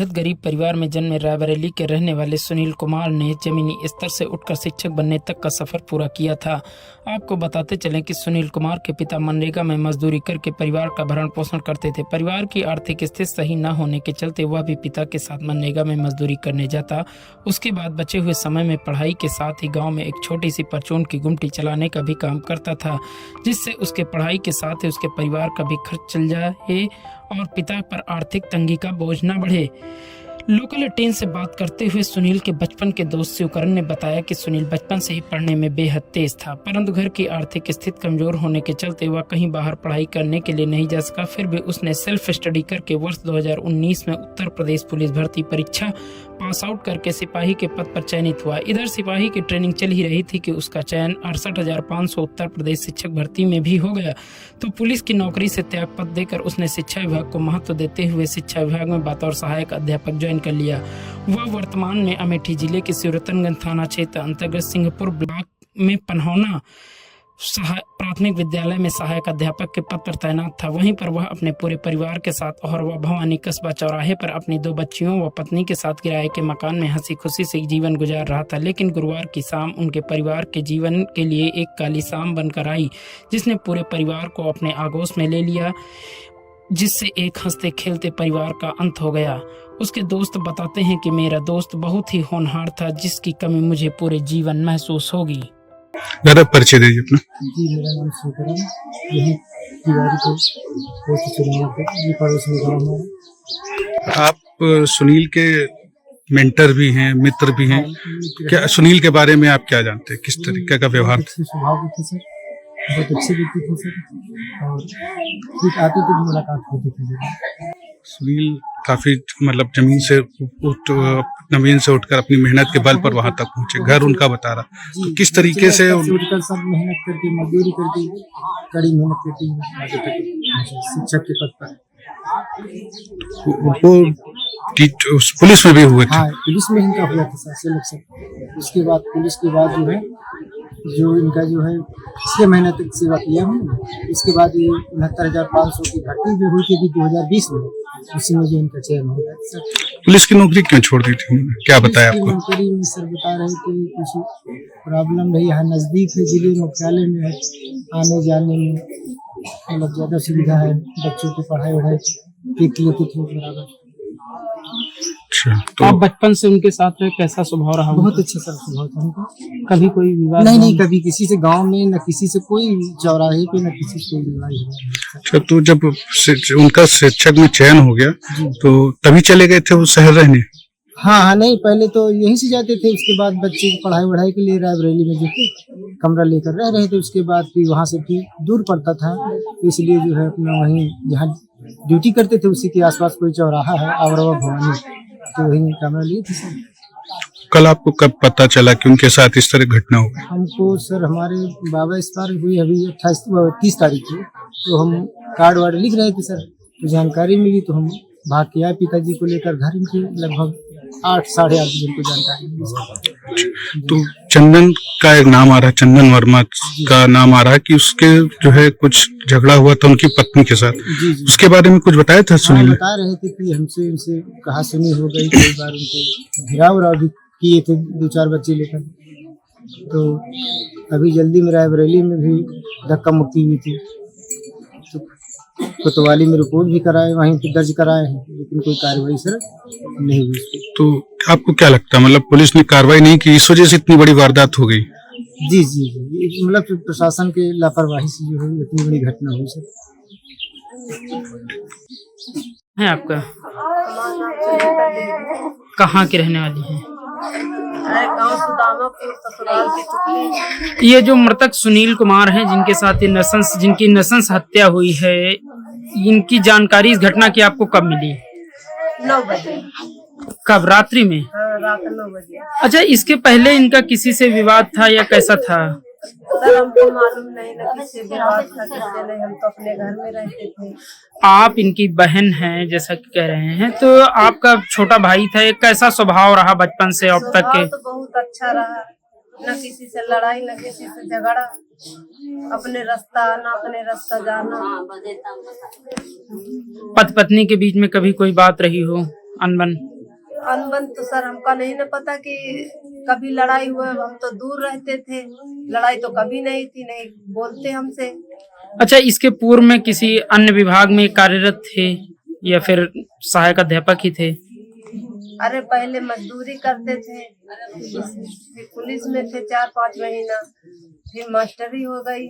बेहद गरीब परिवार में जन्मे रायबरेली के रहने वाले सुनील कुमार ने जमीनी स्तर से उठकर शिक्षक बनने तक का सफर पूरा किया था। आपको बताते चलें कि सुनील कुमार के पिता मनरेगा में मजदूरी करके परिवार का भरण पोषण करते थे। परिवार की आर्थिक स्थिति सही न होने के चलते वह भी पिता के साथ मनरेगा में मजदूरी करने जाता। उसके बाद बचे हुए समय में पढ़ाई के साथ ही गाँव में एक छोटी सी परचून की गुमटी चलाने का भी काम करता था, जिससे उसके पढ़ाई के साथ ही उसके परिवार का भी खर्च चल जाए और पिता पर आर्थिक तंगी का बोझ न बढ़े। लोकल 18 से बात करते हुए सुनील के बचपन के दोस्त शिवकरण ने बताया कि सुनील बचपन से ही पढ़ने में बेहद तेज था, परंतु घर की आर्थिक स्थिति कमजोर होने के चलते वह कहीं बाहर पढ़ाई करने के लिए नहीं जा सका। फिर भी उसने सेल्फ स्टडी करके वर्ष 2019 में उत्तर प्रदेश पुलिस भर्ती परीक्षा पास आउट करके सिपाही के पद पर चयनित हुआ। इधर सिपाही की ट्रेनिंग चल ही रही थी कि उसका चयन 68,500 उत्तर प्रदेश शिक्षक भर्ती में भी हो गया, तो पुलिस की नौकरी से त्याग पत्र देकर उसने शिक्षा विभाग को महत्व देते हुए शिक्षा विभाग में बतौर सहायक अध्यापक ज्वाइन कर लिया। वह वर्तमान में अमेठी जिले के शिवरतनगंज थाना क्षेत्र अंतर्गत सिंहपुर ब्लॉक में पन्हौना प्राथमिक विद्यालय में सहायक अध्यापक के पद पर तैनात था। वहीं पर वह अपने पूरे परिवार के साथ और वह भवानी कस्बा चौराहे पर अपनी 2 बच्चियों व पत्नी के साथ किराए के मकान में हंसी खुशी से जीवन गुजार रहा था। लेकिन गुरुवार की शाम उनके परिवार के जीवन के लिए एक काली शाम बनकर आई, जिसने पूरे परिवार को अपने आगोश में ले लिया, जिससे एक हंसते खेलते परिवार का अंत हो गया। उसके दोस्त बताते हैं कि मेरा दोस्त बहुत ही होनहार था, जिसकी कमी मुझे पूरे जीवन महसूस होगी। ज़्यादा परिचय दीजिए अपना। जी, मेरा नाम शिवकरण, यही तिवारी को पोस्ट चुनिया पे ये पड़ोस में गाँव है। आप सुनील के मेंटर भी हैं, मित्र भी हैं। क्या सुनील के बारे में आप क्या जानते हैं, किस तरीके का व्यवहार था? अच्छे स्वभाव के थे सर, बहुत अच्छे व्यक्ति थे सर, और फिर आते थे मुलाकात होती थी। सुनील काफी मतलब जमीन से उठकर अपनी मेहनत के बल पर वहां तक पहुंचे। घर उनका बता रहा, तो किस तरीके से उठकर सब मेहनत करके मजदूरी करके कड़ी मेहनत करके आगे तक शिक्षक के पद पर। वो पुलिस में भी हुए थे। हाँ, पुलिस में इनका हुआ था सर सिलेक्शन। उसके बाद पुलिस के बाद जो है इनका जो है 6 महीने तक सेवा किया हमने। इसके बाद ये 69,500 की भर्ती जो हुई थी 2020 में, उसी में जो इनका चयन हो गया सर। पुलिस की नौकरी क्यों छोड़ दी थी, क्या बताया आपको? नौकरी में सर बता रहे थे कुछ प्रॉब्लम रही है, नजदीक है, जिले मुख्यालय में है, आने जाने में मतलब ज्यादा सुविधा है, बच्चों की पढ़ाई वढ़ाई देख लेते थे बराबर। तो आप बचपन से उनके साथ रहे, कैसा स्वभाव रहा? बहुत अच्छा सर स्वभाव था उनका, कभी कोई विवाद? नहीं, कभी किसी से गांव में न किसी से कोई चौराहे पे न किसी से कोई लड़ाई हुआ। अच्छा, तो जब उनका शिक्षक में चयन हो गया तो तभी चले गए थे वो शहर रहने? हाँ, नहीं, पहले तो यहीं से जाते थे, उसके बाद बच्चे की पढ़ाई वढ़ाई के लिए रायबरेली में जो थे कमरा लेकर रह रहे थे। उसके बाद फिर वहाँ से फिर दूर पड़ता था, तो इसलिए जो है अपना वहीं जहाँ ड्यूटी करते थे उसी के आसपास कोई चौराहा है आवरवा भवानी, तो वहीं कमरा लिए थे सर। कल आपको कब पता चला कि उनके साथ इस तरह घटना हो गई? हमको सर हमारे बाबा इस बार हुई अभी 30 तारीख को, तो हम कार्ड वार्ड लिख रहे थे सर, तो जानकारी मिली तो हम भाग के आए पिताजी को लेकर घर। इनके लगभग 8 साढ़े 8 बजे को जानकारी मिली। तो चंदन का एक नाम आ रहा है, चंदन वर्मा का नाम आ रहा है कि उसके जो है कुछ झगड़ा हुआ था उनकी पत्नी के साथ। जी। उसके बारे में कुछ बताया था सुनील ने? बता रहे थे कि हमसे उनसे कहा सुनी हो गई, कई बार उनको घिराव भी किए थे 2-4 बच्चे लेकर। तो अभी जल्दी में रायबरेली में भी धक्का मुक्की हुई थी, तो कोतवाली में रिपोर्ट भी कराए, वहीं पे दर्ज कराए हैं, लेकिन कोई कार्रवाई सर नहीं हुई। तो आपको क्या लगता है, मतलब पुलिस ने कार्रवाई नहीं की, इस वजह से इतनी बड़ी वारदात हो गई? जी, मतलब प्रशासन के लापरवाही से जो है इतनी बड़ी घटना हुई सर। है आपका कहाँ के रहने वाली हैं? ये जो मृतक सुनील कुमार हैं, जिनके साथ जिनकी नृशंस हत्या हुई है, इनकी जानकारी इस घटना की आपको कब मिली? 9 बजे। कब, रात्रि में? हाँ, रात 9 बजे। अच्छा, इसके पहले इनका किसी से विवाद था या कैसा था? सर हमको मालूम नहीं ना किससे विवाद था किससे नहीं, हम तो अपने घर में रहते थे। आप इनकी बहन हैं जैसा कि कह रहे हैं, तो आपका छोटा भाई था, एक कैसा स्वभाव रहा बचपन से अब तक के? तो बहुत अच्छा रहा, न किसी से लड़ाई न किसी से झगड़ा, अपने रास्ता आना अपने रास्ता जाना। पति पत्नी के बीच में कभी कोई बात रही हो? अनबन? अनबन तो सर हमका नहीं न पता कि कभी लड़ाई हुआ, हम तो दूर रहते थे, लड़ाई तो कभी नहीं थी, नहीं बोलते हमसे। अच्छा, इसके पूर्व में किसी अन्य विभाग में कार्यरत थे या फिर सहायक अध्यापक ही थे? अरे पहले मजदूरी करते थे, फिर पुलिस में थे 4-5 महीना, फिर मास्टरी हो गई।